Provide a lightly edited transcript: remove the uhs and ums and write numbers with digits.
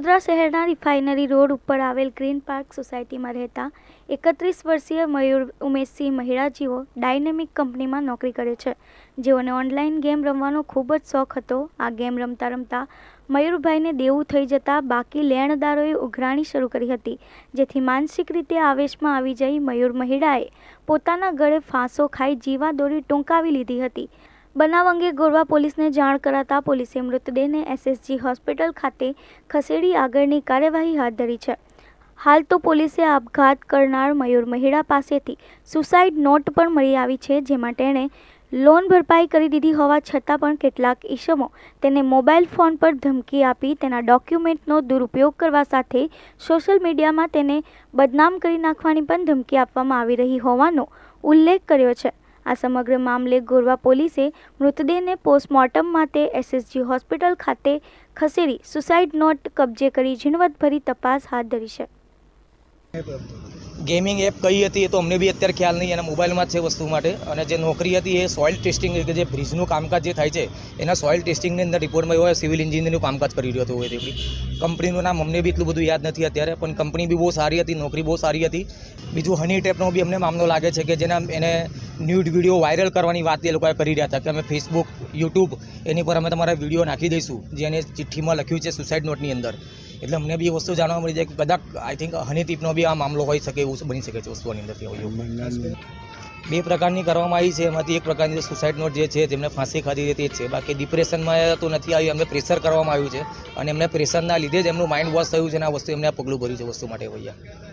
વડોદરા શહેરના refinery road ઉપર આવેલ ગ્રીન પાર્ક સોસાયટીમાં રહેતા 31 વર્ષીય મયુર ઉમેશસિંહ મહિડા જેઓ ડાયનેમિક કંપનીમાં નોકરી કરે છે, જેઓને ઓનલાઈન ગેમ રમવાનો ખૂબ જ શોખ હતો। આ ગેમ રમતા રમતા મયુરભાઈને દેવું થઈ જતા બાકી લેણદારોએ ઉઘરાણી શરૂ કરી હતી, જેથી માનસિક રીતે આવેશમાં આવી જઈ મયુર મહિડાએ પોતાના ગળે ફાંસો ખાઈ જીવાદોરી ટૂંકાવી લીધી હતી। બનાવ અંગે ગોરવા પોલીસને જાણ કરાતા પોલીસે મૃતદેહને SSG હોસ્પિટલ ખાતે ખસેડી આગળની કાર્યવાહી હાથ ધરી છે। હાલ તો પોલીસે આપઘાત કરનાર મયુર મહિડા પાસેથી સુસાઇડ નોટ પણ મળી આવી છે, જેમાં તેણે લોન ભરપાઈ કરી દીધી હોવા છતાં પણ કેટલાક ઈસમો તેને મોબાઈલ ફોન પર ધમકી આપી તેના ડોક્યુમેન્ટનો દુરુપયોગ કરવા સાથે સોશિયલ મીડિયામાં તેને બદનામ કરી નાખવાની પણ ધમકી આપવામાં આવી રહી હોવાનો ઉલ્લેખ કર્યો છે। આ સમગ્ર મામલે ગોરવા પોલીસે મૃતદેહને પોસ્ટમોર્ટમ માટે SSG હોસ્પિટલ ખાતે ખસેડી સુસાઇડ નોટ કબજે કરી ઝીણવટભરી તપાસ હાથ ધરી છે। ગેમિંગ એપ કઈ હતી એ તો અમને બી અત્યારે ખ્યાલ નહીં, એના મોબાઈલમાં જ છે વસ્તુ માટે। અને જે નોકરી હતી એ સોઇલ ટેસ્ટિંગ કે જે બ્રિજનું કામકાજ જે થાય છે એના સોઇલ ટેસ્ટિંગની અંદર રિપોર્ટમાં એવો સિવિલ એન્જિનિયરનું કામકાજ કરી રહ્યો હતો હોય તેવી કંપનીનું નામ અમને બી એટલું બધું યાદ નથી અત્યારે, પણ કંપની બી બહુ સારી હતી, નોકરી બહુ સારી હતી। બીજું હની ટેપનો બી અમને મામલો લાગે છે કે જેના એને ન્યૂડ વિડીયો વાયરલ કરવાની વાત એ લોકોએ કરી રહ્યા હતા કે અમે ફેસબુક, યુટ્યુબ એની પર અમે તમારા વિડીયો નાખી દઈશું, જે એને ચિઠ્ઠીમાં લખ્યું છે સુસાઇડ નોટની અંદર। એટલે અમને બી એ વસ્તુ જાણવા મળી જાય કે કદાચ આઈ થિંક હની ટીપનો બી આ મામલો હોઈ શકે, એવું બની શકે છે વસ્તુઓની અંદરથી। બે પ્રકારની કરવામાં આવી છે, એમાંથી એક પ્રકારની સુસાઇડ નોટ જે છે તેમને ફાંસી ખાધી હતી જ છે, બાકી ડિપ્રેશનમાં તો નથી આવી, એમને પ્રેશર કરવામાં આવ્યું છે અને એમને પ્રેશરના લીધે જ એમનું માઇન્ડ વોશ થયું છે અને આ વસ્તુ એમને પગલું ભર્યું છે વસ્તુ માટે ભૈયા।